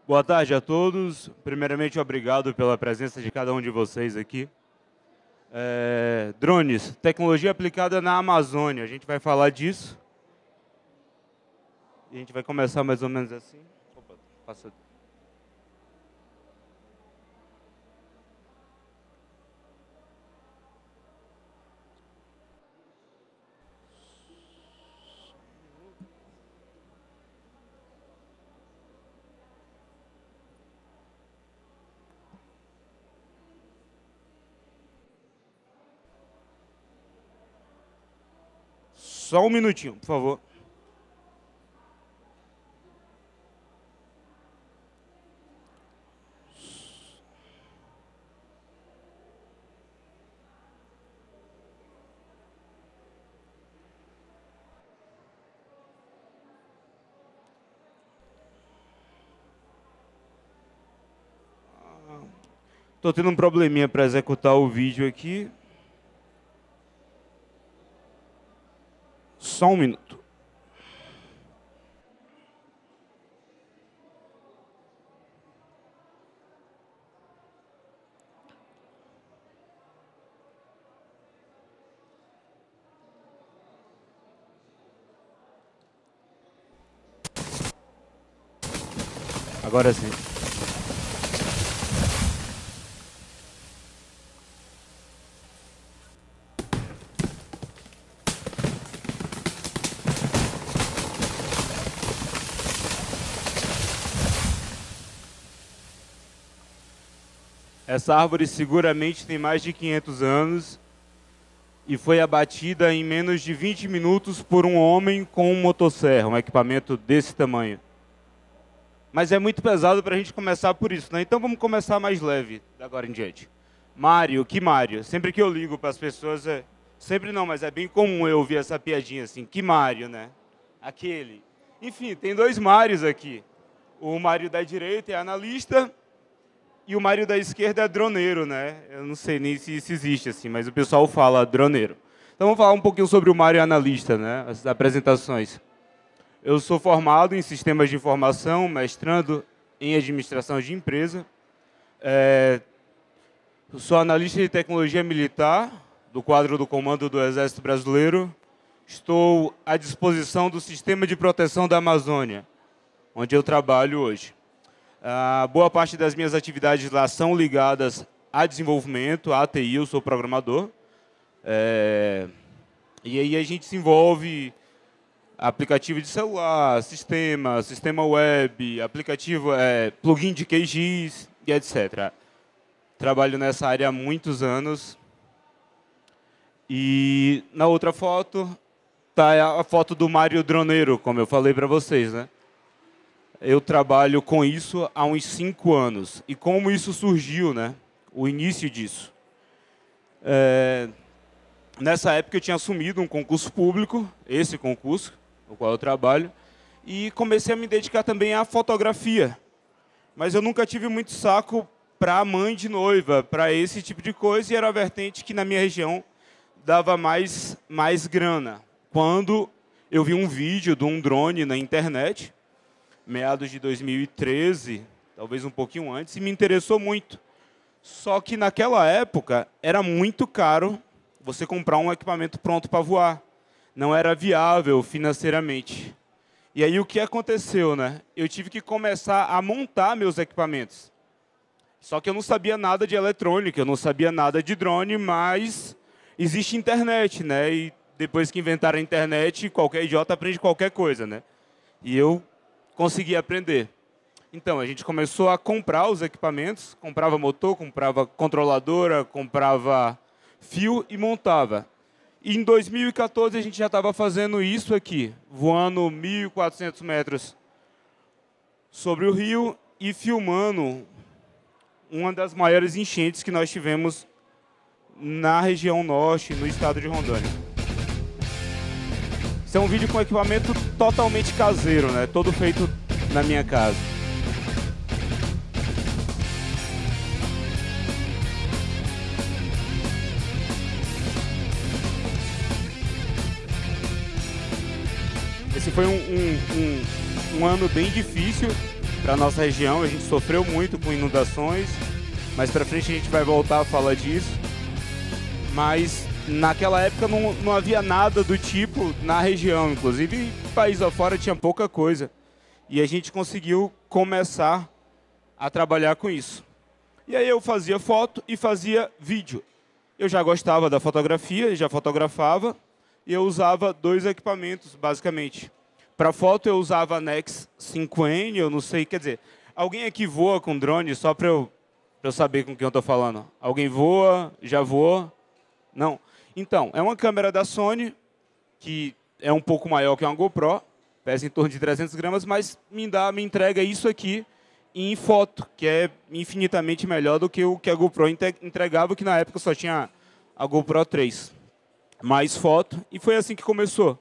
Boa tarde a todos. Primeiramente, obrigado pela presença de cada um de vocês aqui. Drones, tecnologia aplicada na Amazônia. A gente vai falar disso. E a gente vai começar mais ou menos assim. Opa, passa. Só um minutinho, por favor. Estou tendo um probleminha para executar o vídeo aqui. Só um minuto. Agora sim. Essa árvore seguramente tem mais de 500 anos e foi abatida em menos de 20 minutos por um homem com um motosserra, um equipamento desse tamanho. Mas é muito pesado para a gente começar por isso, né? Então vamos começar mais leve, da agora em diante. Mário, que Mário? Sempre que eu ligo para as pessoas, sempre não, mas é bem comum eu ouvir essa piadinha assim, que Mário, né? Aquele. Enfim, tem dois Mários aqui. O Mário da direita é analista e o Mário da esquerda é droneiro, né? Eu não sei nem se isso existe assim, mas o pessoal fala droneiro. Então vamos falar um pouquinho sobre o Mário analista, né? As apresentações. Eu sou formado em sistemas de informação, mestrando em administração de empresa. Eu sou analista de tecnologia militar, do quadro do Comando do Exército Brasileiro. Estou à disposição do Sistema de Proteção da Amazônia, onde eu trabalho hoje. Boa parte das minhas atividades lá são ligadas a desenvolvimento, a TI, eu sou programador. E aí a gente desenvolve aplicativo de celular, sistema web, aplicativo, plugin de QGIS e etc. Trabalho nessa área há muitos anos. E na outra foto está a foto do Mário droneiro, como eu falei para vocês, né? Eu trabalho com isso há uns 5 anos. E como isso surgiu, né? O início disso. Nessa época eu tinha assumido um concurso público, esse concurso, no qual eu trabalho, e comecei a me dedicar também à fotografia. Mas eu nunca tive muito saco para mãe de noiva, para esse tipo de coisa, e era a vertente que na minha região dava mais grana. Quando eu vi um vídeo de um drone na internet, meados de 2013, talvez um pouquinho antes, e me interessou muito. Só que naquela época era muito caro você comprar um equipamento pronto para voar. Não era viável financeiramente. E aí o que aconteceu, né? Eu tive que começar a montar meus equipamentos. Só que eu não sabia nada de eletrônica, eu não sabia nada de drone, mas existe internet, né? E depois que inventaram a internet, qualquer idiota aprende qualquer coisa, né? E eu consegui aprender. Então, a gente começou a comprar os equipamentos, comprava motor, comprava controladora, comprava fio e montava. E em 2014 a gente já estava fazendo isso aqui, voando 1.400 metros sobre o rio e filmando uma das maiores enchentes que nós tivemos na região norte, no estado de Rondônia. Esse é um vídeo com equipamento totalmente caseiro, né? Todo feito na minha casa. Esse foi um ano bem difícil, para a nossa região. A gente sofreu muito com inundações, mais para frente a gente vai voltar a falar disso. Mas naquela época não havia nada do tipo na região, inclusive país afora tinha pouca coisa. E a gente conseguiu começar a trabalhar com isso. E aí eu fazia foto e fazia vídeo. Eu já gostava da fotografia, já fotografava, e eu usava dois equipamentos, basicamente. Para foto eu usava a Nex 5N, eu não sei, quer dizer, alguém aqui voa com drone, só para eu saber com quem eu estou falando? Alguém voa? Já voou? Não? Então, é uma câmera da Sony, que é um pouco maior que uma GoPro, pesa em torno de 300 gramas, mas me entrega isso aqui em foto, que é infinitamente melhor do que o que a GoPro entregava, que na época só tinha a GoPro 3. Mais foto, e foi assim que começou.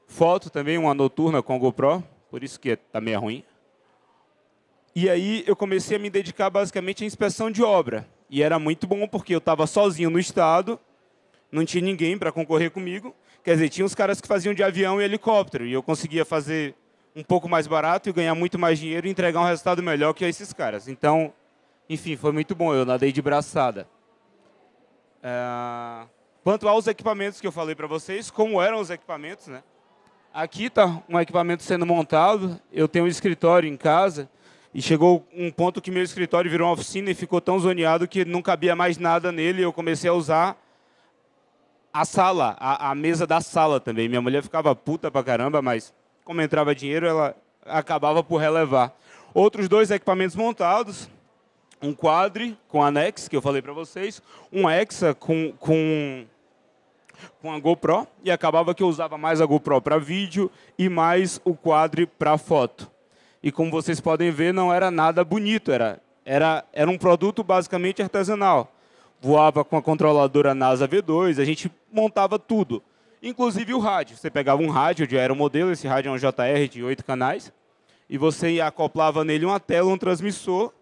Foto também, uma noturna com a GoPro, por isso que está meio ruim. E aí eu comecei a me dedicar basicamente à inspeção de obra. E era muito bom porque eu estava sozinho no estado, não tinha ninguém para concorrer comigo. Quer dizer, tinha os caras que faziam de avião e helicóptero, e eu conseguia fazer um pouco mais barato e ganhar muito mais dinheiro e entregar um resultado melhor que esses caras. Então, enfim, foi muito bom, eu nadei de braçada. Quanto aos equipamentos que eu falei para vocês, como eram os equipamentos, né? Aqui está um equipamento sendo montado, eu tenho um escritório em casa, e chegou um ponto que meu escritório virou uma oficina e ficou tão zoneado que não cabia mais nada nele, e eu comecei a usar a sala, a mesa da sala também. Minha mulher ficava puta pra caramba, mas como entrava dinheiro, ela acabava por relevar. Outros dois equipamentos montados, um quadre com a Nex, que eu falei para vocês, um Hexa com a GoPro, e acabava que eu usava mais a GoPro para vídeo e mais o quadre para foto. E como vocês podem ver, não era nada bonito, era um produto basicamente artesanal. Voava com a controladora NASA V2, a gente montava tudo. Inclusive o rádio. Você pegava um rádio de aeromodelo, esse rádio é um JR de 8 canais, e você acoplava nele uma tela, um transmissor,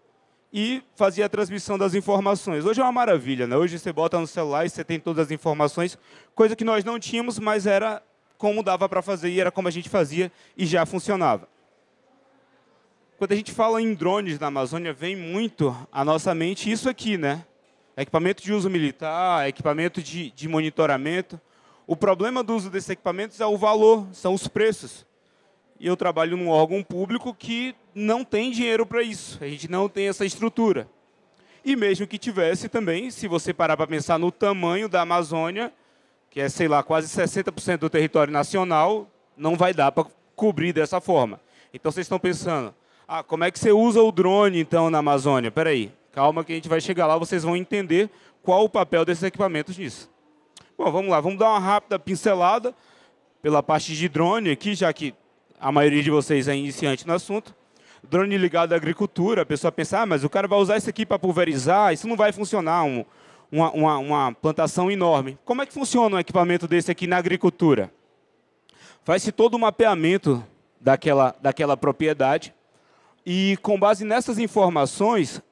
e fazia a transmissão das informações. Hoje é uma maravilha, né? Hoje você bota no celular e você tem todas as informações, coisa que nós não tínhamos, mas era como dava para fazer, e era como a gente fazia, e já funcionava. Quando a gente fala em drones na Amazônia, vem muito à nossa mente isso aqui, né? Equipamento de uso militar, equipamento de monitoramento. O problema do uso desses equipamentos é o valor, são os preços. E eu trabalho num órgão público que não tem dinheiro para isso. A gente não tem essa estrutura. E mesmo que tivesse também, se você parar para pensar no tamanho da Amazônia, que é, sei lá, quase 60% do território nacional, não vai dar para cobrir dessa forma. Então vocês estão pensando, como é que você usa o drone então na Amazônia? Espera aí, calma que a gente vai chegar lá, vocês vão entender qual o papel desses equipamentos nisso. Bom, vamos lá, vamos dar uma rápida pincelada pela parte de drone aqui, já que a maioria de vocês é iniciante no assunto. Drone ligado à agricultura, a pessoa pensa, mas o cara vai usar isso aqui para pulverizar, isso não vai funcionar, uma plantação enorme. Como é que funciona um equipamento desse aqui na agricultura? Faz-se todo o mapeamento daquela propriedade, e com base nessas informações,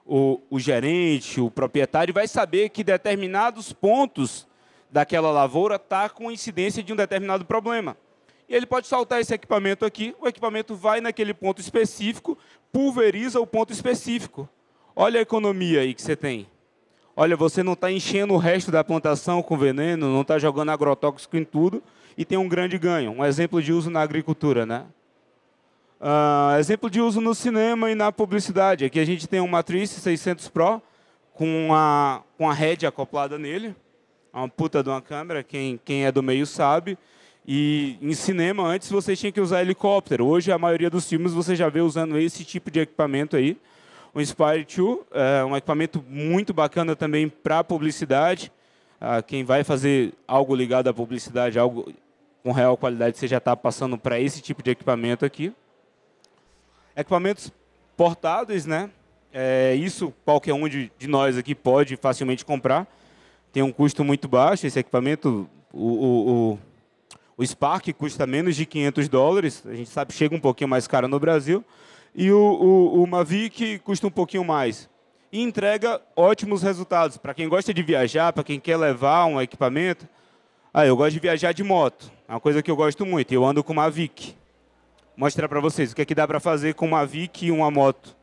o gerente, o proprietário, vai saber que determinados pontos daquela lavoura estão com incidência de um determinado problema. E ele pode soltar esse equipamento aqui, o equipamento vai naquele ponto específico, pulveriza o ponto específico. Olha a economia aí que você tem. Olha, você não está enchendo o resto da plantação com veneno, não está jogando agrotóxico em tudo, e tem um grande ganho. Um exemplo de uso na agricultura, né? Exemplo de uso no cinema e na publicidade. Aqui a gente tem um Matrice 600 Pro com a head acoplada nele. Uma puta de uma câmera, quem é do meio sabe. E em cinema, antes você tinha que usar helicóptero. Hoje, a maioria dos filmes você já vê usando esse tipo de equipamento aí. O Inspire 2 é um equipamento muito bacana também para publicidade. Quem vai fazer algo ligado à publicidade, algo com real qualidade, você já está passando para esse tipo de equipamento aqui. Equipamentos portáteis, né? Isso qualquer um de nós aqui pode facilmente comprar. Tem um custo muito baixo. Esse equipamento, o Spark custa menos de $500. A gente sabe que chega um pouquinho mais caro no Brasil. E o Mavic custa um pouquinho mais. E entrega ótimos resultados. Para quem gosta de viajar, para quem quer levar um equipamento. Eu gosto de viajar de moto. É uma coisa que eu gosto muito. Eu ando com o Mavic. mostrar para vocês o que é que dá para fazer com uma Mavic e uma moto.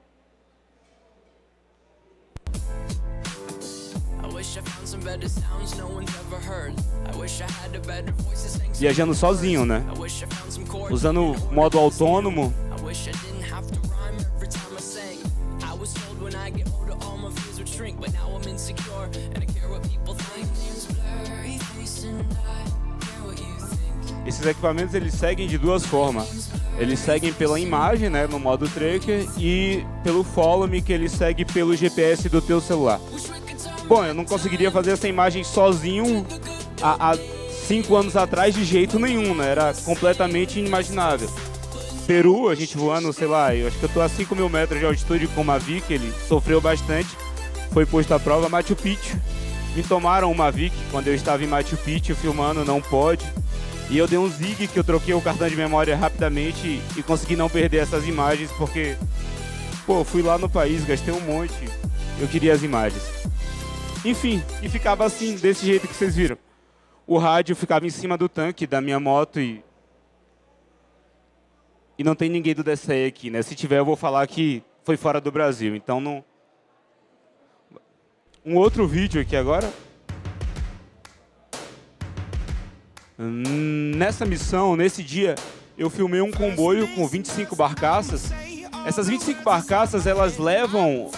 Viajando sozinho, né? Usando o modo autônomo. Esses equipamentos eles seguem de duas formas. Eles seguem pela imagem, né, no modo tracker, e pelo follow me, que ele segue pelo GPS do teu celular. Bom, eu não conseguiria fazer essa imagem sozinho há 5 anos atrás de jeito nenhum, né? Era completamente inimaginável. Peru, a gente voando, sei lá, eu acho que eu tô a 5.000 metros de altitude com uma Mavic, ele sofreu bastante, foi posto à prova. Machu Picchu, me tomaram uma Mavic quando eu estava em Machu Picchu filmando, não pode. E eu dei um zig que eu troquei o cartão de memória rapidamente e consegui não perder essas imagens porque, pô, fui lá no país, gastei um monte, eu queria as imagens. Enfim, e ficava assim, desse jeito que vocês viram. O rádio ficava em cima do tanque da minha moto e não tem ninguém do DCE aqui, né? Se tiver eu vou falar que foi fora do Brasil, então não... Um outro vídeo aqui agora. Nessa missão, nesse dia, eu filmei um comboio com 25 barcaças. Essas 25 barcaças, elas levam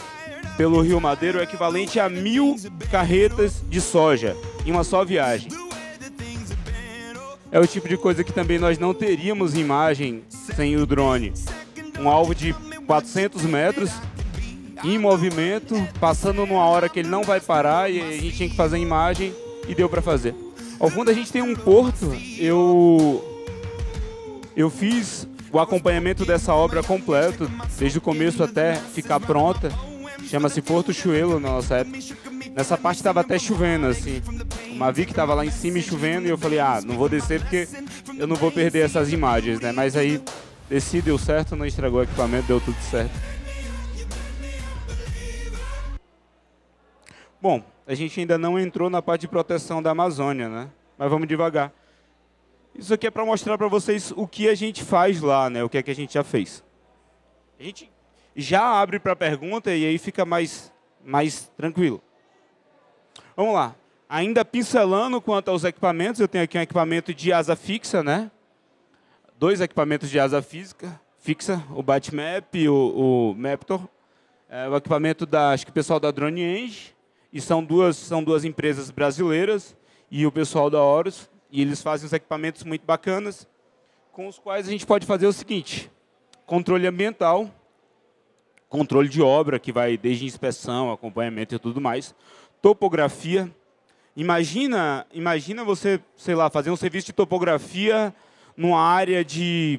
pelo Rio Madeira o equivalente a 1.000 carretas de soja em uma só viagem. É o tipo de coisa que também nós não teríamos imagem sem o drone. Um alvo de 400 metros, em movimento, passando numa hora que ele não vai parar, e a gente tinha que fazer a imagem e deu para fazer. Ao fundo a gente tem um porto. Eu fiz o acompanhamento dessa obra completo, desde o começo até ficar pronta. Chama-se Porto Chuelo na nossa época. Nessa parte estava até chovendo, assim. O Mavic estava lá em cima e chovendo, e eu falei, ah, não vou descer porque eu não vou perder essas imagens, né? Mas aí desci, deu certo, não estragou o equipamento, deu tudo certo. Bom, a gente ainda não entrou na parte de proteção da Amazônia, né? Mas vamos devagar. Isso aqui é para mostrar para vocês o que a gente faz lá, né? O que é que a gente já fez. A gente já abre para pergunta e aí fica mais tranquilo. Vamos lá. Ainda pincelando quanto aos equipamentos, eu tenho aqui um equipamento de asa fixa, né? 2 equipamentos de asa fixa, o Batmap e o Maptor. O equipamento acho que o pessoal da Drone Eng. E são duas empresas brasileiras e o pessoal da Horus. E eles fazem os equipamentos muito bacanas, com os quais a gente pode fazer o seguinte: controle ambiental, controle de obra, que vai desde inspeção, acompanhamento e tudo mais, topografia. Imagina você, sei lá, fazer um serviço de topografia numa área de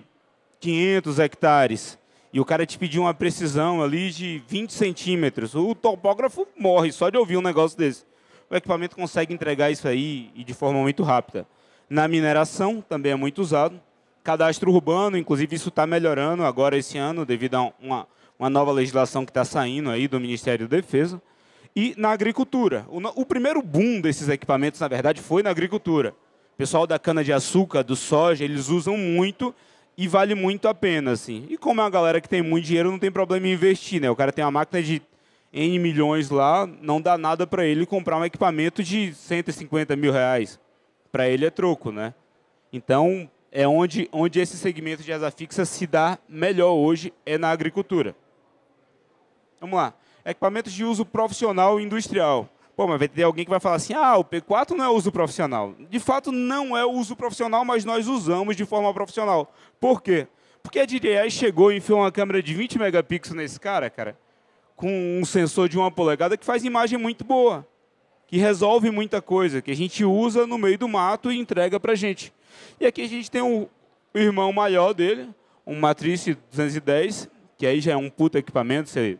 500 hectares. E o cara te pediu uma precisão ali de 20 centímetros. O topógrafo morre só de ouvir um negócio desse. O equipamento consegue entregar isso aí e de forma muito rápida. Na mineração, também é muito usado. Cadastro urbano, inclusive isso está melhorando agora esse ano, devido a uma nova legislação que está saindo aí do Ministério da Defesa. E na agricultura. O primeiro boom desses equipamentos, na verdade, foi na agricultura. O pessoal da cana-de-açúcar, do soja, eles usam muito e vale muito a pena, assim. E como é uma galera que tem muito dinheiro, não tem problema em investir, né? O cara tem uma máquina de N milhões lá, não dá nada para ele comprar um equipamento de 150 mil reais. Para ele é troco, né? Então, é onde esse segmento de asa fixa se dá melhor hoje, é na agricultura. Vamos lá. Equipamentos de uso profissional e industrial. Pô, mas vai ter alguém que vai falar assim, ah, o P4 não é uso profissional. De fato, não é uso profissional, mas nós usamos de forma profissional. Por quê? Porque a DJI chegou e enfiou uma câmera de 20 megapixels nesse cara, com um sensor de 1 polegada que faz imagem muito boa, que resolve muita coisa, que a gente usa no meio do mato e entrega para a gente. E aqui a gente tem o irmão maior dele, um Matrice 210, que aí já é um puta equipamento, você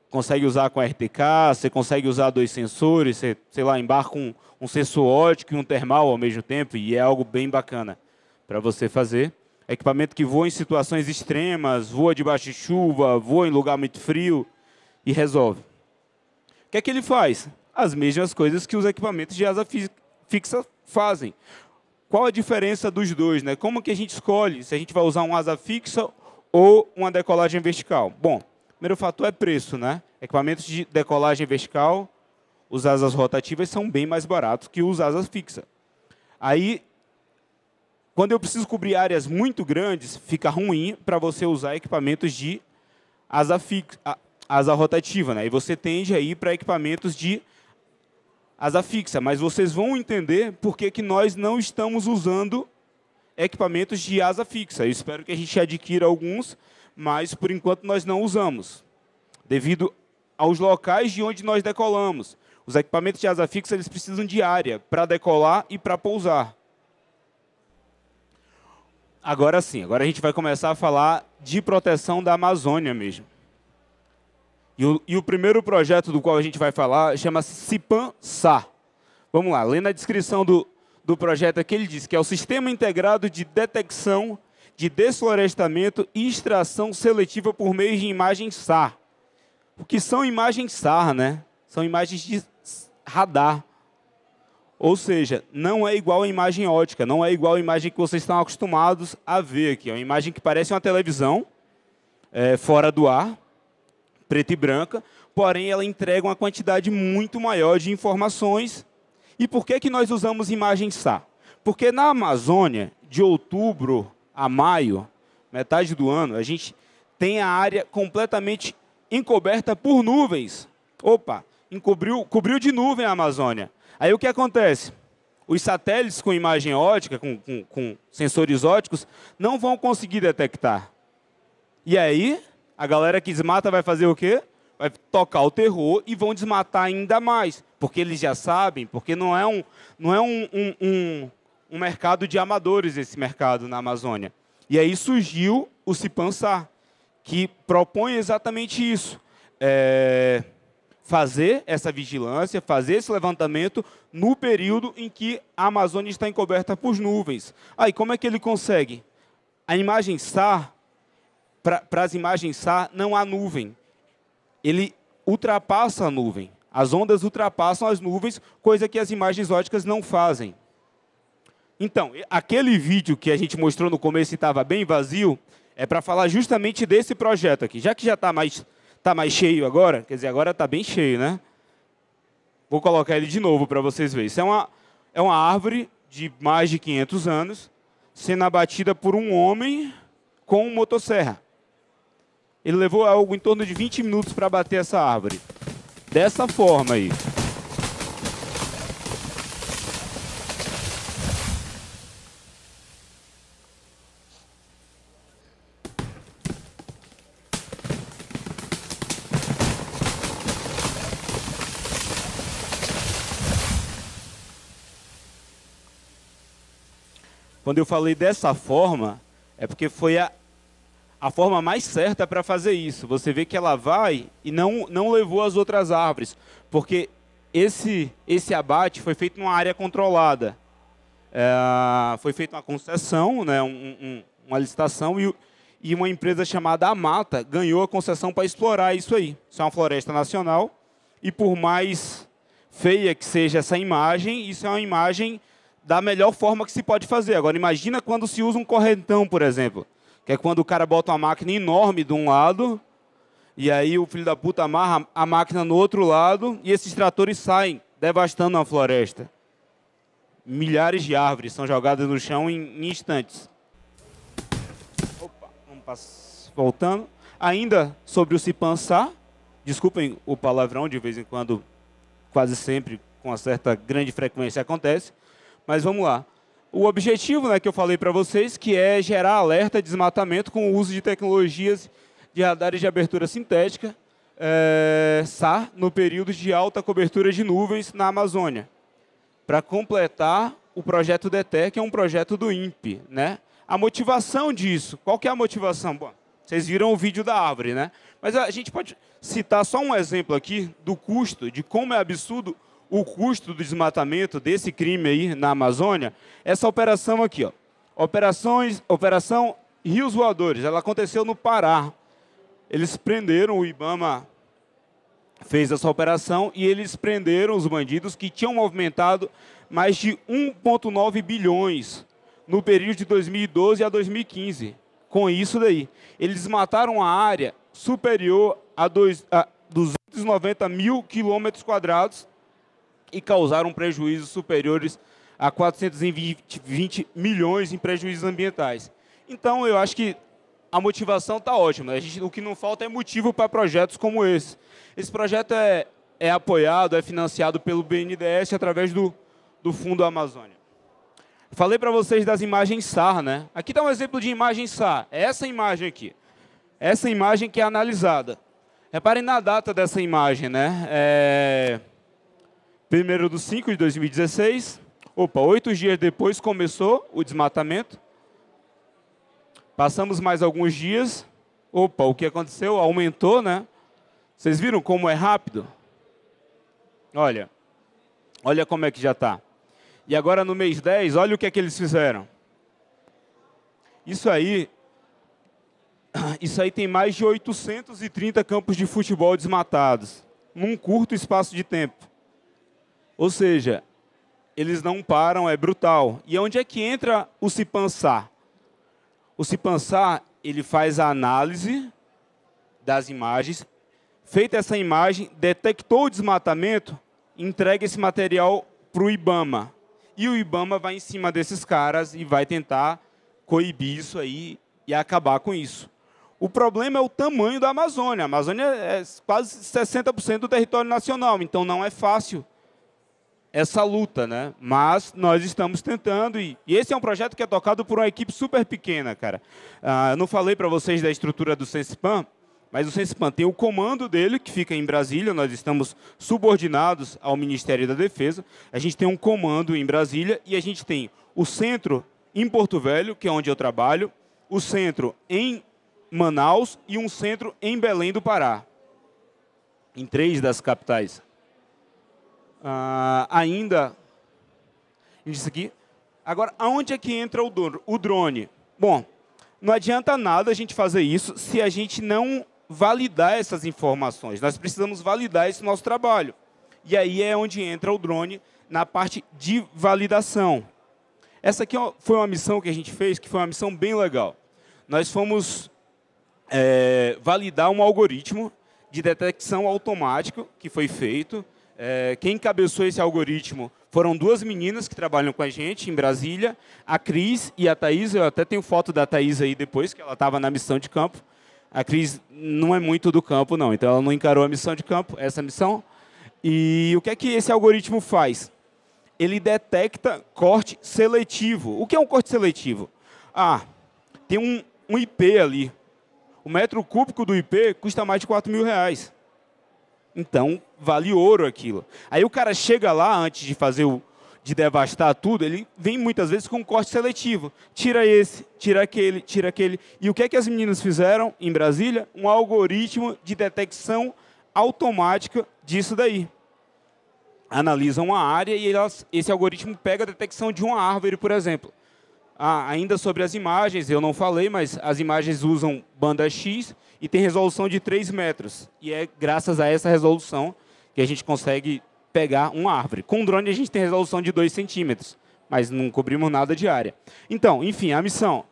consegue usar com RTK, você consegue usar 2 sensores, você, sei lá, embarca um sensor óptico e um termal ao mesmo tempo, e é algo bem bacana para você fazer. Equipamento que voa em situações extremas, voa debaixo de chuva, voa em lugar muito frio e resolve. O que é que ele faz? As mesmas coisas que os equipamentos de asa fixa fazem. qual a diferença dos dois, né? Como que a gente escolhe se a gente vai usar um asa fixa ou uma decolagem vertical? Bom, o primeiro fator é preço, né? Equipamentos de decolagem vertical, os asas rotativas são bem mais baratos que os asas fixas. Aí, quando eu preciso cobrir áreas muito grandes, fica ruim para você usar equipamentos de asa fixa, asa rotativa, né? E você tende a ir para equipamentos de asa fixa, mas vocês vão entender por que nós não estamos usando equipamentos de asa fixa. Eu espero que a gente adquira alguns, mas por enquanto nós não usamos, devido aos locais de onde nós decolamos. Os equipamentos de asa fixa eles precisam de área para decolar e para pousar. Agora sim, agora a gente vai começar a falar de proteção da Amazônia mesmo. E o primeiro projeto do qual a gente vai falar chama-se CIPAM-SAR. Vamos lá, lendo a descrição do projeto aqui, ele diz que é o Sistema Integrado de Detecção de Desflorestamento e Extração Seletiva por meio de imagens SAR. O que são imagens SAR, né? São imagens de radar. Ou seja, não é igual a imagem ótica, não é igual a imagem que vocês estão acostumados a ver aqui. É uma imagem que parece uma televisão, fora do ar, preta e branca, porém ela entrega uma quantidade muito maior de informações. E por que nós usamos imagem SAR? Porque na Amazônia, de outubro a maio, metade do ano, a gente tem a área completamente encoberta por nuvens. Opa, cobriu de nuvem a Amazônia. Aí o que acontece? Os satélites com imagem ótica, com sensores óticos, não vão conseguir detectar. E aí, a galera que desmata vai fazer o quê? Vai tocar o terror e vão desmatar ainda mais. Porque eles já sabem, porque não é um mercado de amadores esse mercado na Amazônia. E aí surgiu o CIPAM-SAR, que propõe exatamente isso. Fazer essa vigilância, fazer esse levantamento no período em que a Amazônia está encoberta por nuvens. Aí, como é que ele consegue? A imagem SAR, para as imagens SAR, não há nuvem. Ele ultrapassa a nuvem. As ondas ultrapassam as nuvens, coisa que as imagens óticas não fazem. Então, aquele vídeo que a gente mostrou no começo e estava bem vazio, é para falar justamente desse projeto aqui. Já que já está mais cheio agora, quer dizer, agora está bem cheio, né? Vou colocar ele de novo para vocês verem. Isso é uma árvore de mais de 500 anos, sendo abatida por um homem com motosserra. Ele levou algo em torno de 20 minutos para bater essa árvore. Dessa forma aí. Quando eu falei dessa forma, é porque foi a forma mais certa para fazer isso. Você vê que ela vai e não levou as outras árvores, porque esse abate foi feito numa área controlada. Foi feita uma concessão, né, uma licitação, e uma empresa chamada Amata ganhou a concessão para explorar isso aí. Isso é uma floresta nacional, e por mais feia que seja essa imagem, isso é uma imagem da melhor forma que se pode fazer. Agora, imagina quando se usa um correntão, por exemplo, que é quando o cara bota uma máquina enorme de um lado, e aí o filho da puta amarra a máquina no outro lado, e esses tratores saem devastando a floresta. Milhares de árvores são jogadas no chão em instantes. Opa, vamos voltando. Ainda sobre o CIPAM-SAR, desculpem o palavrão, de vez em quando, quase sempre, com uma certa grande frequência acontece, mas vamos lá. O objetivo, né, que eu falei para vocês, que é gerar alerta de desmatamento com o uso de tecnologias de radares de abertura sintética, SAR, no período de alta cobertura de nuvens na Amazônia, para completar o projeto DETER, que é um projeto do INPE, né? A motivação disso, qual que é a motivação? Bom, vocês viram o vídeo da árvore, né? Mas a gente pode citar só um exemplo aqui do custo, de como é absurdo o custo do desmatamento desse crime aí na Amazônia. Essa operação aqui, ó, Operação Rios Voadores, ela aconteceu no Pará. Eles prenderam, o IBAMA fez essa operação e eles prenderam os bandidos que tinham movimentado mais de 1,9 bilhões no período de 2012 a 2015. Com isso daí, eles desmataram a área superior a 290 mil quilômetros quadrados e causaram prejuízos superiores a 420 milhões em prejuízos ambientais. Então, eu acho que a motivação está ótima. O que não falta é motivo para projetos como esse. Esse projeto é apoiado, é financiado pelo BNDES através do Fundo Amazônia. Falei para vocês das imagens SAR, né? Aqui está um exemplo de imagem SAR. É essa imagem aqui. Essa imagem que é analisada. Reparem na data dessa imagem, né? 1º de 2016. Opa, 8 dias depois começou o desmatamento. Passamos mais alguns dias. Opa, o que aconteceu? Aumentou, né? Vocês viram como é rápido? Olha como é que já está. E agora no mês 10, olha o que é que eles fizeram. Isso aí tem mais de 830 campos de futebol desmatados, num curto espaço de tempo. Ou seja, eles não param, é brutal. E onde é que entra o Cipansar? O Cipansar, ele faz a análise das imagens. Feita essa imagem, detectou o desmatamento, entrega esse material para o IBAMA. E o IBAMA vai em cima desses caras e vai tentar coibir isso aí e acabar com isso. O problema é o tamanho da Amazônia. A Amazônia é quase 60% do território nacional, então não é fácil essa luta, né? Mas nós estamos tentando, e esse é um projeto que é tocado por uma equipe super pequena, cara. Eu não falei para vocês da estrutura do Senspan, mas o Senspan tem o comando dele, que fica em Brasília, nós estamos subordinados ao Ministério da Defesa, a gente tem um comando em Brasília e a gente tem o centro em Porto Velho, que é onde eu trabalho, o centro em Manaus e um centro em Belém do Pará, em 3 das capitais. Ainda, isso aqui. Agora, aonde é que entra o drone? Bom, não adianta nada a gente fazer isso se a gente não validar essas informações. Nós precisamos validar esse nosso trabalho. E aí é onde entra o drone na parte de validação. Essa aqui foi uma missão que a gente fez, que foi uma missão bem legal. Nós fomos validar um algoritmo de detecção automático que foi feito. Quem encabeçou esse algoritmo foram 2 meninas que trabalham com a gente em Brasília, a Cris e a Thaís. Eu até tenho foto da Thaís aí depois, que ela estava na missão de campo. A Cris não é muito do campo, não, então ela não encarou a missão de campo, essa missão. E o que é que esse algoritmo faz? Ele detecta corte seletivo. O que é um corte seletivo? Tem um IP ali. O metro cúbico do IP custa mais de R$4.000. Então, vale ouro aquilo. Aí o cara chega lá, antes de de devastar tudo, ele vem muitas vezes com um corte seletivo. Tira esse, tira aquele, tira aquele. E o que é que as meninas fizeram em Brasília? Um algoritmo de detecção automática disso daí. Analisam a área e esse algoritmo pega a detecção de uma árvore, por exemplo. Ainda sobre as imagens, eu não falei, mas as imagens usam banda X e tem resolução de 3 metros. E é graças a essa resolução que a gente consegue pegar uma árvore. Com o drone a gente tem resolução de 2 centímetros, mas não cobrimos nada de área. Então, enfim, a missão.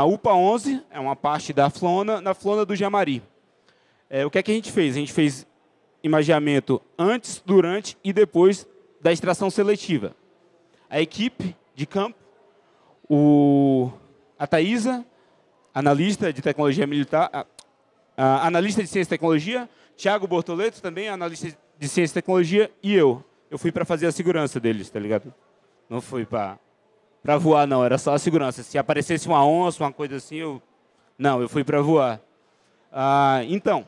UPA 11 é uma parte da Flona, na Flona do Jamari. O que é que a gente fez? A gente fez imageamento antes, durante e depois da extração seletiva. A equipe de campo, a Thaisa, analista de tecnologia militar, analista de ciência e tecnologia, Thiago Bortoleto, também analista de ciência e tecnologia, e eu. Eu fui para fazer a segurança deles, tá ligado? Não fui para voar, não, era só a segurança. Se aparecesse uma onça, uma coisa assim, eu fui para voar. Então,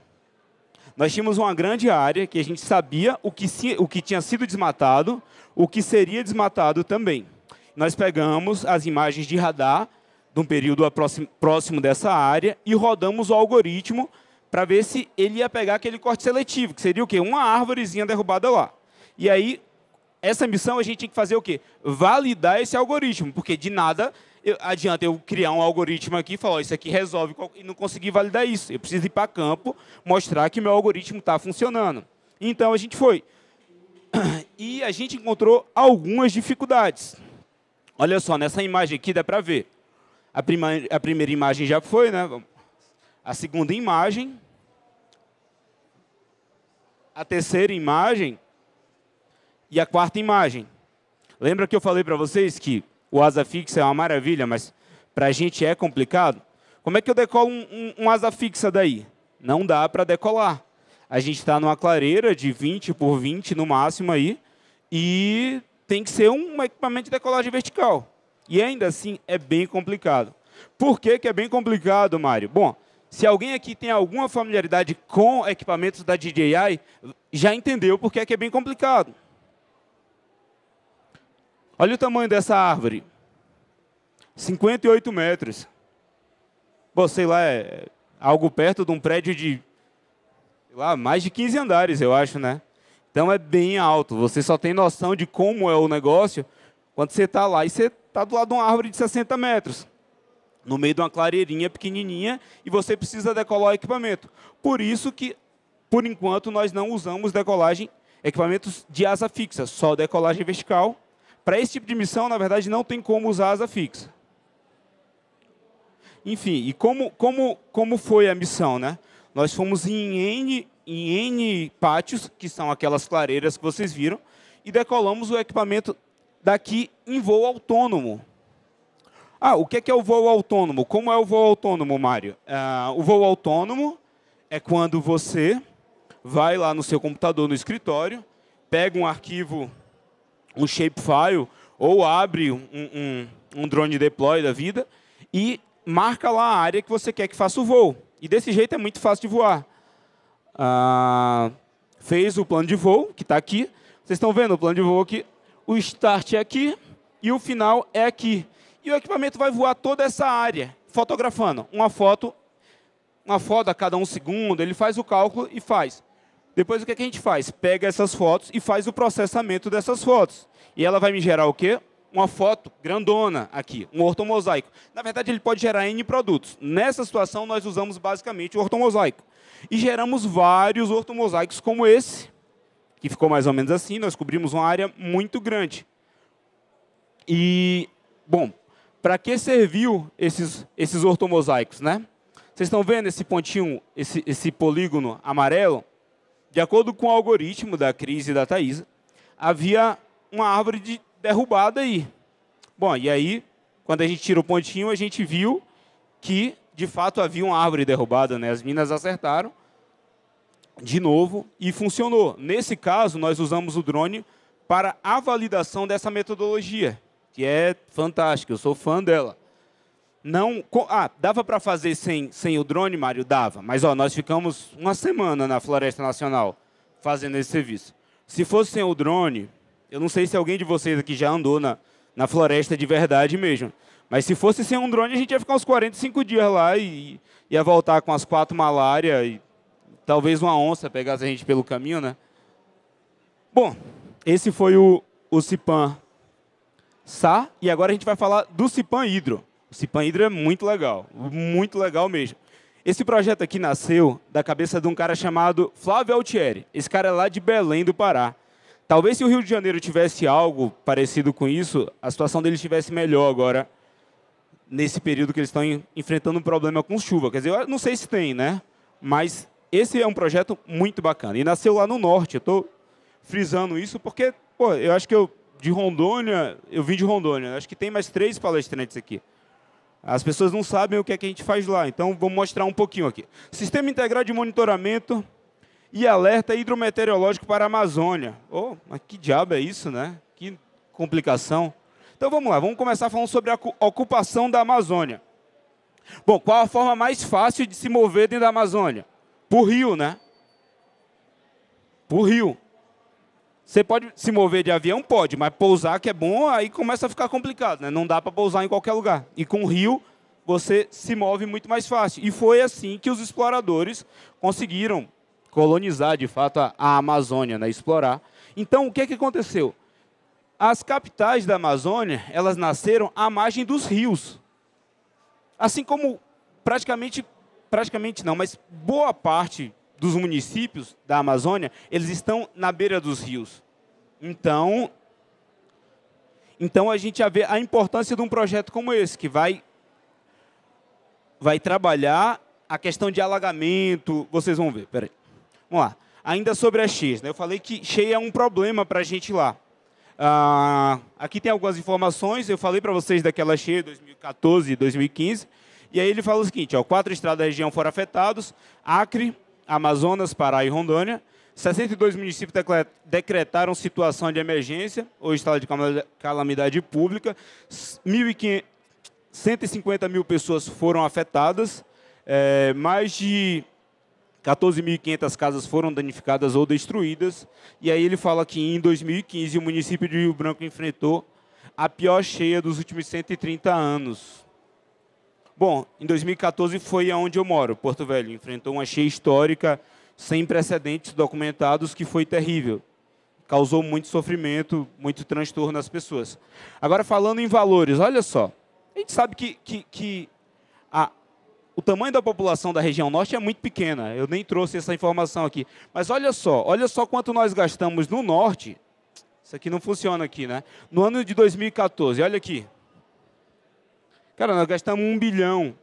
nós tínhamos uma grande área que a gente sabia o que tinha sido desmatado, o que seria desmatado também. Nós pegamos as imagens de radar de um período próximo dessa área e rodamos o algoritmo para ver se ele ia pegar aquele corte seletivo, que seria o quê? Uma árvorezinha derrubada lá. E aí, essa missão a gente tinha que fazer o quê? Validar esse algoritmo, porque de nada adianta eu criar um algoritmo aqui e falar, isso aqui resolve, e não conseguir validar isso. Eu preciso ir para campo, mostrar que meu algoritmo está funcionando. Então, a gente foi. E a gente encontrou algumas dificuldades. Olha só, nessa imagem aqui dá para ver. A primeira imagem já foi, né? A segunda imagem. A terceira imagem. E a quarta imagem. Lembra que eu falei para vocês que o asa fixa é uma maravilha, mas para a gente é complicado? Como é que eu decolo um asa fixa daí? Não dá para decolar. A gente está numa clareira de 20 por 20 no máximo aí, e tem que ser um equipamento de decolagem vertical. E ainda assim é bem complicado. Por que que é bem complicado, Mário? Bom, se alguém aqui tem alguma familiaridade com equipamentos da DJI, já entendeu por que é bem complicado. Olha o tamanho dessa árvore. 58 metros. Pô, sei lá, é algo perto de um prédio de, sei lá, mais de 15 andares, eu acho, né? Então é bem alto. Você só tem noção de como é o negócio quando você está lá e você está do lado de uma árvore de 60 metros. No meio de uma clareirinha pequenininha, e você precisa decolar o equipamento. Por isso que, por enquanto, nós não usamos equipamentos de asa fixa, só decolagem vertical. Para esse tipo de missão, na verdade, não tem como usar asa fixa. Enfim, e como foi a missão, né? Nós fomos em N pátios, que são aquelas clareiras que vocês viram, e decolamos o equipamento daqui em voo autônomo. Ah, o que é o voo autônomo? Como é o voo autônomo, Mário? O voo autônomo é quando você vai lá no seu computador, no escritório, pega um arquivo, um shapefile, ou abre um drone deploy da vida e marca lá a área que você quer que faça o voo. E desse jeito é muito fácil de voar. Fez o plano de voo, que está aqui. Vocês estão vendo o plano de voo aqui? O start é aqui e o final é aqui. E o equipamento vai voar toda essa área, fotografando. Uma foto a cada 1 segundo, ele faz o cálculo e faz. Depois o que a gente faz? Pega essas fotos e faz o processamento dessas fotos. E ela vai me gerar o quê? Uma foto grandona aqui, um ortomosaico. Na verdade, ele pode gerar N produtos. Nessa situação, nós usamos basicamente o ortomosaico. E geramos vários ortomosaicos como esse, que ficou mais ou menos assim. Nós cobrimos uma área muito grande. E, bom, para que serviu esses ortomosaicos, né? Vocês estão vendo esse pontinho, esse polígono amarelo? De acordo com o algoritmo da Cris e da Thaisa, havia uma árvore derrubada aí. Bom, e aí, quando a gente tira o pontinho, a gente viu que, de fato, havia uma árvore derrubada, né? As meninas acertaram de novo e funcionou. Nesse caso, nós usamos o drone para a validação dessa metodologia, que é fantástica, eu sou fã dela. Não, dava para fazer sem o drone, Mário? Dava, mas nós ficamos uma semana na Floresta Nacional fazendo esse serviço. Se fosse sem o drone, eu não sei se alguém de vocês aqui já andou na floresta de verdade mesmo, mas se fosse sem um drone, a gente ia ficar uns 45 dias lá e ia voltar com as 4 malárias e talvez uma onça pegasse a gente pelo caminho, né? Bom, esse foi o Cipan SAR, e agora a gente vai falar do Cipan Hydro. O Cipan Hydro é muito legal mesmo. Esse projeto aqui nasceu da cabeça de um cara chamado Flávio Altieri. Esse cara é lá de Belém do Pará. Talvez se o Rio de Janeiro tivesse algo parecido com isso, a situação deles estivesse melhor agora, nesse período que eles estão enfrentando um problema com chuva. Quer dizer, eu não sei se tem, né? Mas esse é um projeto muito bacana. E nasceu lá no norte. Eu estou frisando isso porque, pô, eu acho que eu vim de Rondônia. Acho que tem mais 3 palestrantes aqui. As pessoas não sabem o que é que a gente faz lá, então vou mostrar um pouquinho aqui. Sistema Integrado de Monitoramento e Alerta Hidrometeorológico para a Amazônia. Oh, mas que diabo é isso, né? Que complicação. Então vamos lá, vamos começar falando sobre a ocupação da Amazônia. Bom, qual a forma mais fácil de se mover dentro da Amazônia? Por rio, né? Por rio. Você pode se mover de avião? Pode, mas pousar, que é bom, aí começa a ficar complicado, né? Não dá para pousar em qualquer lugar. E com o rio, você se move muito mais fácil. E foi assim que os exploradores conseguiram colonizar, de fato, a Amazônia, né? Explorar. Então, o que aconteceu? As capitais da Amazônia, elas nasceram à margem dos rios. Assim como praticamente não, mas boa parte dos municípios da Amazônia, eles estão na beira dos rios. Então, a gente já vê a importância de um projeto como esse, que vai trabalhar a questão de alagamento. Vocês vão ver, peraí. Vamos lá. Ainda sobre as cheias, né? Eu falei que cheia é um problema para a gente lá. Aqui tem algumas informações. Eu falei para vocês daquela cheia de 2014 e 2015. E aí ele fala o seguinte, ó, 4 estados da região foram afetados: Acre, Amazonas, Pará e Rondônia. 62 municípios decretaram situação de emergência ou estado de calamidade pública. 150 mil pessoas foram afetadas. Mais de 14.500 casas foram danificadas ou destruídas. E aí ele fala que em 2015 o município de Rio Branco enfrentou a pior cheia dos últimos 130 anos. Bom, em 2014 foi aonde eu moro, Porto Velho. Enfrentou uma cheia histórica sem precedentes documentados que foi terrível. Causou muito sofrimento, muito transtorno nas pessoas. Agora, falando em valores, olha só. A gente sabe que o tamanho da população da região norte é muito pequena. Eu nem trouxe essa informação aqui. Mas olha só quanto nós gastamos no norte. Isso aqui não funciona aqui, né? No ano de 2014, olha aqui. Cara, nós gastamos 1 bilhão.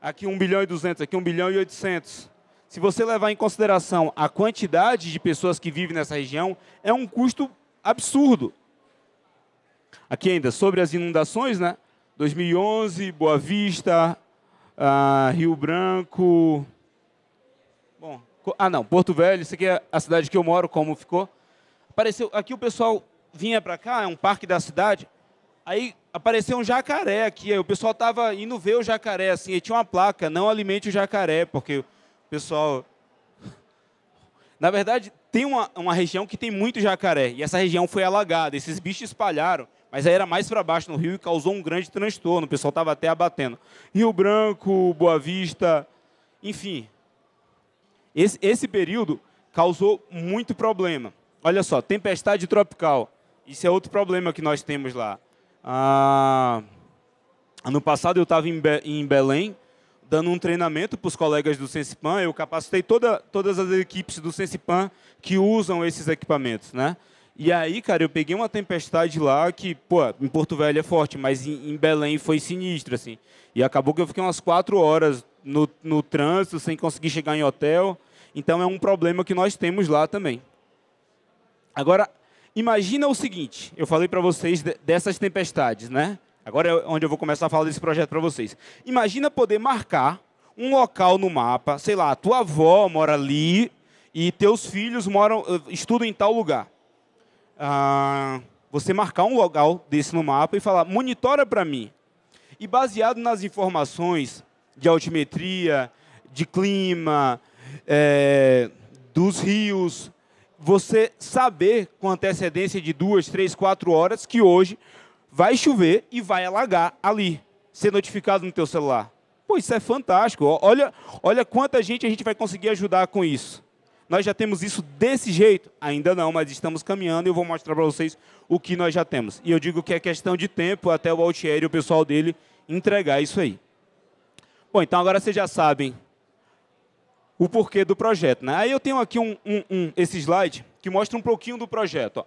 Aqui 1 bilhão e 200, aqui 1 bilhão e 800. Se você levar em consideração a quantidade de pessoas que vivem nessa região, é um custo absurdo. Aqui ainda, sobre as inundações, né? 2011, Boa Vista, Rio Branco... Bom, não, Porto Velho, isso aqui é a cidade que eu moro, como ficou. Apareceu, aqui o pessoal vinha para cá, é um parque da cidade, aí apareceu um jacaré aqui, aí o pessoal estava indo ver o jacaré, assim, e tinha uma placa, não alimente o jacaré, porque o pessoal... Na verdade, tem uma região que tem muito jacaré, e essa região foi alagada, esses bichos espalharam, mas aí era mais para baixo no rio e causou um grande transtorno, o pessoal estava até abatendo. Rio Branco, Boa Vista, enfim. Esse período causou muito problema. Olha só, tempestade tropical, isso é outro problema que nós temos lá. Ano passado eu estava em Belém, dando um treinamento para os colegas do Sensipan. Eu capacitei todas as equipes do Sensipan que usam esses equipamentos, né? E aí, cara, eu peguei uma tempestade lá que, pô, em Porto Velho é forte, mas em Belém foi sinistro, assim. E acabou que eu fiquei umas 4 horas no trânsito, sem conseguir chegar em hotel. Então é um problema que nós temos lá também. Agora, imagina o seguinte, eu falei para vocês dessas tempestades, né? Agora é onde eu vou começar a falar desse projeto para vocês. Imagina poder marcar um local no mapa, sei lá, a tua avó mora ali e teus filhos estudam em tal lugar. Você marcar um local desse no mapa e falar, monitora para mim. E baseado nas informações de altimetria, de clima, dos rios, você saber com antecedência de 2, 3, 4 horas que hoje vai chover e vai alagar ali. Ser notificado no teu celular. Pô, isso é fantástico. Olha quanta gente a gente vai conseguir ajudar com isso. Nós já temos isso desse jeito? Ainda não, mas estamos caminhando e eu vou mostrar para vocês o que nós já temos. E eu digo que é questão de tempo até o Altieri e o pessoal dele entregar isso aí. Bom, então agora vocês já sabem o porquê do projeto, né? Aí eu tenho aqui esse slide que mostra um pouquinho do projeto. Ó.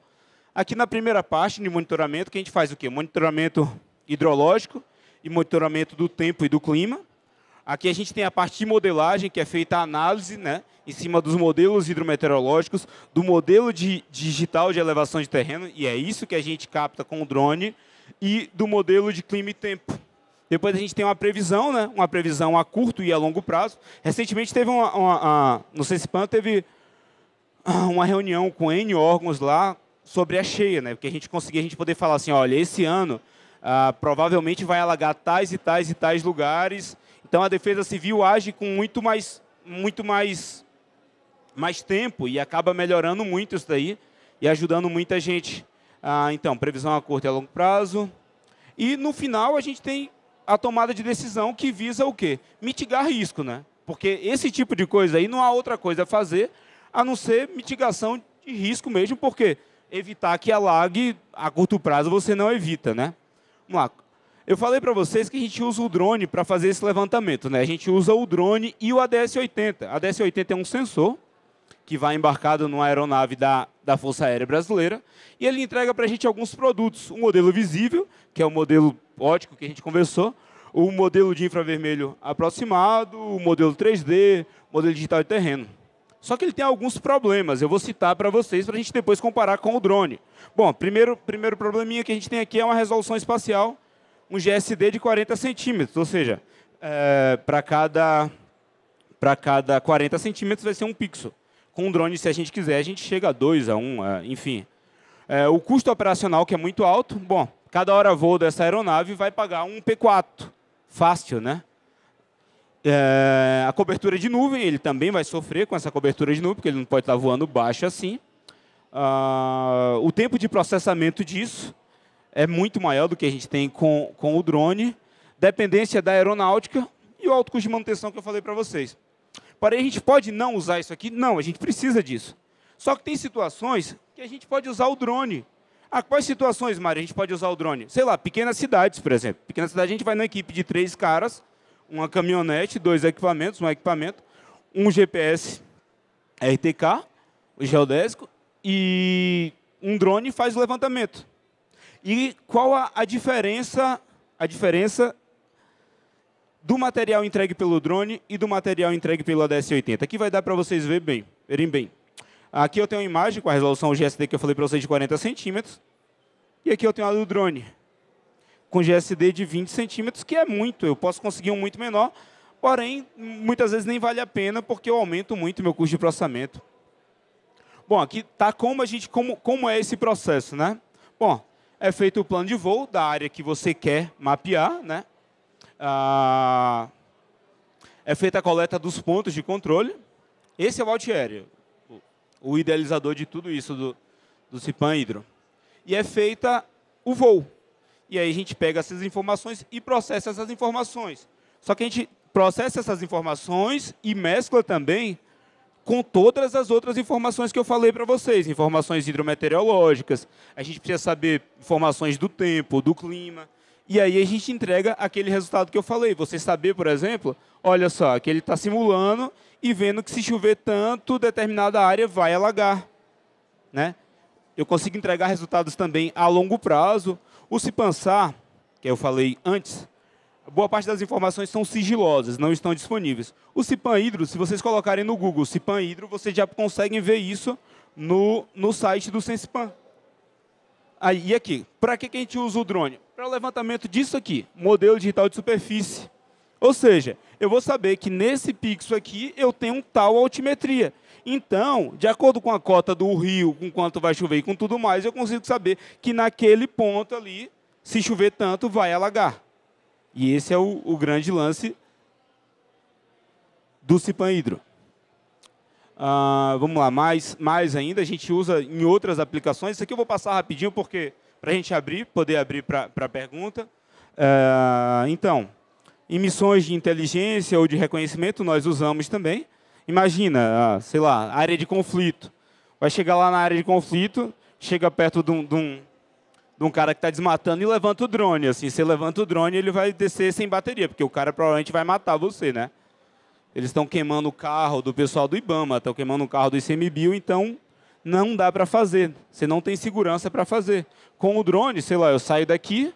Aqui na primeira parte de monitoramento, que a gente faz o quê? Monitoramento hidrológico e monitoramento do tempo e do clima. Aqui a gente tem a parte de modelagem, que é feita a análise, né, em cima dos modelos hidrometeorológicos, do modelo digital de elevação de terreno, e é isso que a gente capta com o drone, e do modelo de clima e tempo. Depois a gente tem uma previsão, né, uma previsão a curto e a longo prazo. Recentemente teve no Sensipan teve uma reunião com N órgãos lá sobre a cheia, né, porque a gente poder falar assim, olha, esse ano provavelmente vai alagar tais e tais e tais lugares. Então, a Defesa Civil age com muito mais tempo e acaba melhorando muito isso daí e ajudando muita gente. Então, previsão a curto e a longo prazo. E, no final, a gente tem a tomada de decisão que visa o quê? Mitigar risco, né? Porque esse tipo de coisa aí não há outra coisa a fazer a não ser mitigação de risco mesmo, porque evitar que alague a curto prazo você não evita, né? Vamos lá. Eu falei para vocês que a gente usa o drone para fazer esse levantamento, né? A gente usa o drone e o ADS-80. A ADS-80 é um sensor que vai embarcado numa aeronave da Força Aérea Brasileira, e ele entrega para a gente alguns produtos. Um modelo visível, que é o modelo óptico que a gente conversou, o modelo de infravermelho aproximado, o modelo 3D, modelo digital de terreno. Só que ele tem alguns problemas, eu vou citar para vocês, para a gente depois comparar com o drone. Bom, primeiro probleminha que a gente tem aqui é uma resolução espacial, um GSD de 40 centímetros, ou seja, para cada 40 centímetros vai ser um pixel. Com o drone, se a gente quiser, a gente chega a 2, a 1, enfim. O custo operacional, que é muito alto, bom, cada hora voo dessa aeronave vai pagar um P4, fácil, né? A cobertura de nuvem, ele também vai sofrer com essa cobertura de nuvem, porque ele não pode estar voando baixo assim. O tempo de processamento disso é muito maior do que a gente tem com o drone, dependência da aeronáutica e o alto custo de manutenção que eu falei para vocês. Porém, a gente pode não usar isso aqui? Não, a gente precisa disso. Só que tem situações que a gente pode usar o drone. Quais situações, Mário, a gente pode usar o drone? Sei lá, pequenas cidades, por exemplo. Pequena cidade, a gente vai na equipe de 3 caras, uma caminhonete, 2 equipamentos, um equipamento, um GPS RTK, o geodésico, e um drone faz o levantamento. E qual a diferença do material entregue pelo drone e do material entregue pelo ADS-80? Aqui vai dar para vocês verem bem. Aqui eu tenho uma imagem com a resolução GSD que eu falei para vocês de 40 centímetros. E aqui eu tenho a do drone, com GSD de 20 centímetros, que é muito. Eu posso conseguir um muito menor, porém, muitas vezes nem vale a pena, porque eu aumento muito meu custo de processamento. Bom, aqui está como é esse processo, né? Bom, é feito o plano de voo da área que você quer mapear, né? É feita a coleta dos pontos de controle. Esse é o Altieri, o idealizador de tudo isso do Cipan Hydro. E é feita o voo. E aí a gente pega essas informações e processa essas informações. Só que a gente processa essas informações e mescla também com todas as outras informações que eu falei para vocês. Informações hidrometeorológicas, a gente precisa saber informações do tempo, do clima. E aí a gente entrega aquele resultado que eu falei. Você saber, por exemplo, olha só, que ele está simulando e vendo que se chover tanto, determinada área vai alagar, né? Eu consigo entregar resultados também a longo prazo. O Cipansar, que eu falei antes, boa parte das informações são sigilosas, não estão disponíveis. O Cipan Hydro, se vocês colocarem no Google Cipan Hydro, vocês já conseguem ver isso no site do Sensipan. E aqui, para que a gente usa o drone? Para o levantamento disso aqui, modelo digital de superfície. Ou seja, eu vou saber que nesse pixel aqui eu tenho tal altimetria. Então, de acordo com a cota do rio, com quanto vai chover e com tudo mais, eu consigo saber que naquele ponto ali, se chover tanto, vai alagar. E esse é o grande lance do Cipan Hydro. Vamos lá, mais ainda, a gente usa em outras aplicações. Isso aqui eu vou passar rapidinho, porque para a gente poder abrir para pergunta. Então, em missões de inteligência ou de reconhecimento, nós usamos também. Imagina, sei lá, área de conflito. Vai chegar lá na área de conflito, chega perto de um cara que está desmatando e levanta o drone. Assim, você levanta o drone, ele vai descer sem bateria, porque o cara provavelmente vai matar você, né? Eles estão queimando o carro do pessoal do IBAMA, estão queimando o carro do ICMBio, então não dá para fazer. Você não tem segurança para fazer. Com o drone, sei lá, eu saio daqui,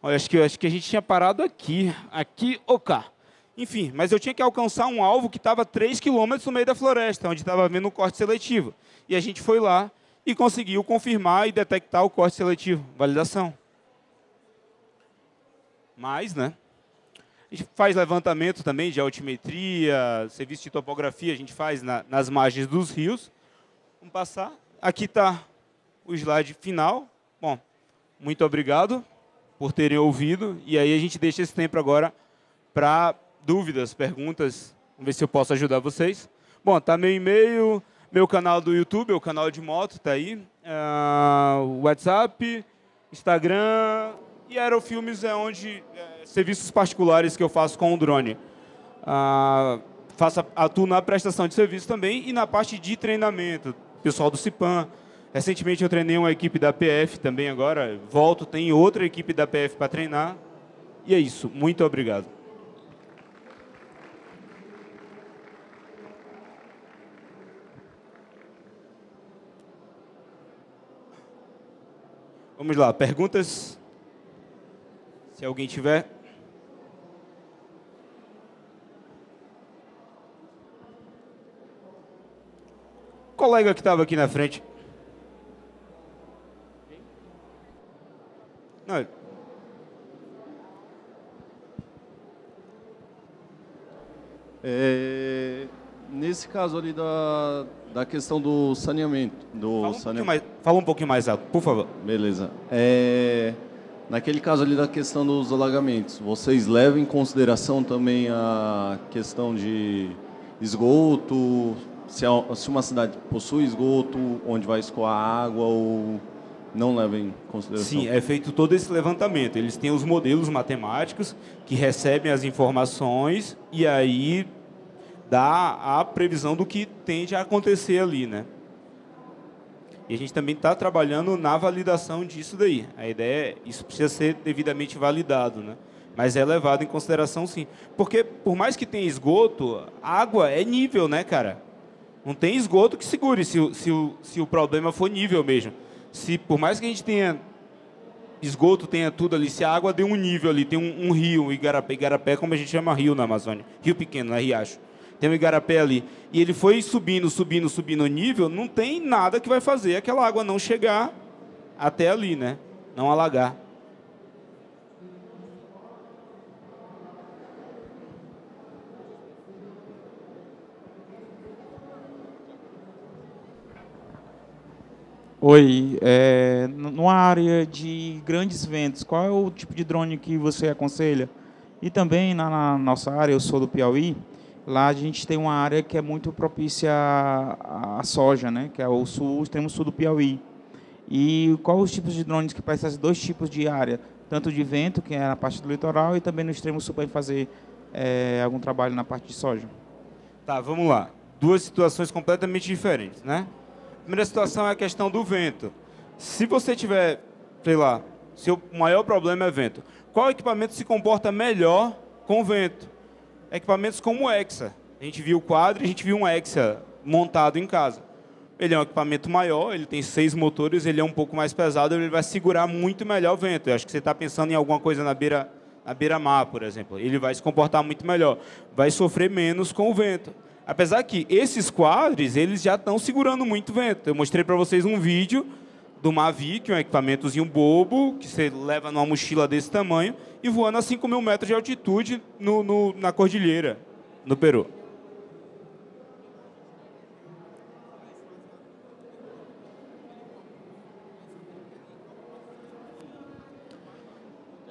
acho que a gente tinha parado aqui, cá. Enfim, mas eu tinha que alcançar um alvo que estava 3 quilômetros no meio da floresta, onde estava havendo um corte seletivo. E a gente foi lá e conseguiu confirmar e detectar o corte seletivo. Validação. Mas, né? A gente faz levantamento também de altimetria, serviço de topografia, a gente faz nas margens dos rios. Vamos passar. Aqui está o slide final. Bom, muito obrigado por terem ouvido. E aí a gente deixa esse tempo agora para dúvidas, perguntas. Vamos ver se eu posso ajudar vocês. Bom, está meu e-mail, meu canal do YouTube, o canal de moto, está aí. WhatsApp, Instagram e Aerofilmes é onde serviços particulares que eu faço com o drone. Atuo na prestação de serviço também e na parte de treinamento, pessoal do Cipan. Recentemente eu treinei uma equipe da PF também agora. Volto, tem outra equipe da PF para treinar. E é isso. Muito obrigado. Vamos lá, perguntas? Se alguém tiver. O colega que estava aqui na frente. Não. Nesse caso ali da questão do saneamento. Fala um pouquinho mais alto, por favor. Beleza. Naquele caso ali da questão dos alagamentos, vocês levam em consideração também a questão de esgoto, se uma cidade possui esgoto, onde vai escoar água ou não levam em consideração? Sim, é feito todo esse levantamento. Eles têm os modelos matemáticos que recebem as informações e aí dá a previsão do que tende a acontecer ali, né? E a gente também está trabalhando na validação disso daí. A ideia é isso precisa ser devidamente validado, né? Mas é levado em consideração, sim. Porque, por mais que tenha esgoto, água é nível, né, cara? Não tem esgoto que segure se o problema for nível mesmo. Por mais que a gente tenha esgoto, tenha tudo ali, se a água deu um nível ali, tem um rio, Igarapé, como a gente chama rio na Amazônia. Rio pequeno, não é riacho. Tem um igarapé ali, e ele foi subindo o nível, não tem nada que vai fazer aquela água não chegar até ali, né? Não alagar. Oi, numa área de grandes ventos, qual é o tipo de drone que você aconselha? E também na nossa área, eu sou do Piauí, lá a gente tem uma área que é muito propícia à soja, né? Que é o extremo sul do Piauí. E qual os tipos de drones que prestam esses dois tipos de área? Tanto de vento, que é na parte do litoral, e também no extremo sul para fazer algum trabalho na parte de soja. Tá, vamos lá. Duas situações completamente diferentes, né? A primeira situação é a questão do vento. Se você tiver, sei lá, seu maior problema é vento, qual equipamento se comporta melhor com vento? Equipamentos como o Hexa. A gente viu o quadro e a gente viu um Hexa montado em casa. Ele é um equipamento maior, ele tem 6 motores, ele é um pouco mais pesado, ele vai segurar muito melhor o vento. Eu acho que você está pensando em alguma coisa na beira-mar, por exemplo. Ele vai se comportar muito melhor. Vai sofrer menos com o vento. Apesar que esses quadros, eles já estão segurando muito vento. Eu mostrei para vocês um vídeo do Mavic, que é um equipamentozinho bobo, que você leva numa mochila desse tamanho, e voando a 5.000 metros de altitude na cordilheira, no Peru.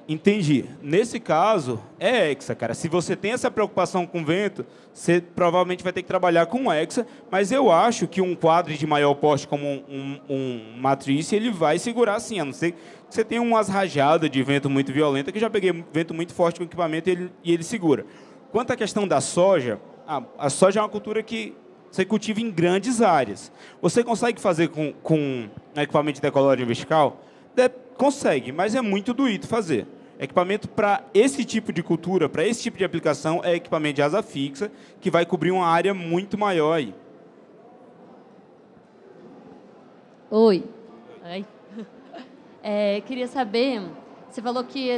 Entendi. Nesse caso, é Hexa, cara. Se você tem essa preocupação com vento, você provavelmente vai ter que trabalhar com Hexa, mas eu acho que um quadro de maior porte como um Matrice, ele vai segurar sim, a não ser que você tenha umas rajadas de vento muito violenta, que eu já peguei vento muito forte com o equipamento e ele segura. Quanto à questão da soja, a soja é uma cultura que você cultiva em grandes áreas. Você consegue fazer com equipamento de decolagem vertical? Consegue, mas é muito doído fazer. Equipamento para esse tipo de cultura, para esse tipo de aplicação, é equipamento de asa fixa, que vai cobrir uma área muito maior aí. Oi. Queria saber, você falou que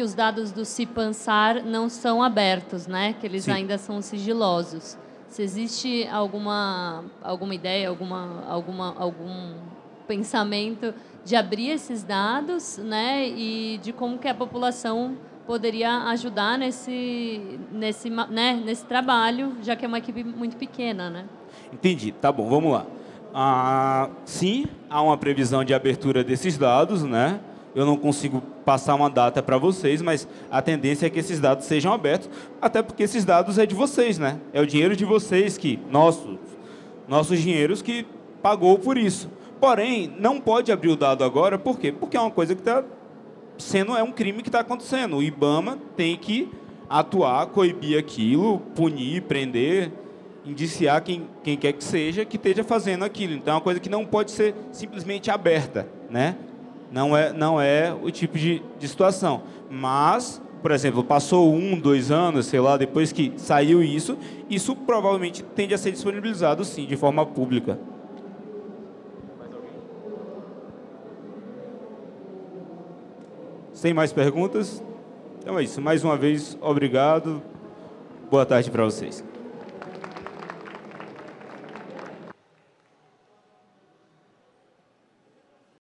os dados do Cipansar não são abertos, né? Que eles ainda são sigilosos. Se existe alguma ideia, algum pensamento de abrir esses dados, né, e de como que a população poderia ajudar nesse trabalho, já que é uma equipe muito pequena, né? Entendi. Tá bom, vamos lá. Sim, há uma previsão de abertura desses dados, né? Eu não consigo passar uma data para vocês, mas a tendência é que esses dados sejam abertos, até porque esses dados é de vocês, né? É o dinheiro de vocês, nossos dinheiros que pagou por isso. Porém, não pode abrir o dado agora, por quê? Porque é uma coisa que é um crime que está acontecendo. O IBAMA tem que atuar, coibir aquilo, punir, prender, indiciar quem quer que seja que esteja fazendo aquilo. Então, é uma coisa que não pode ser simplesmente aberta, né? Não é o tipo de situação. Mas, por exemplo, passou 1, 2 anos, sei lá, depois que saiu isso provavelmente tende a ser disponibilizado, sim, de forma pública. Sem mais perguntas? Então é isso. Mais uma vez, obrigado. Boa tarde para vocês.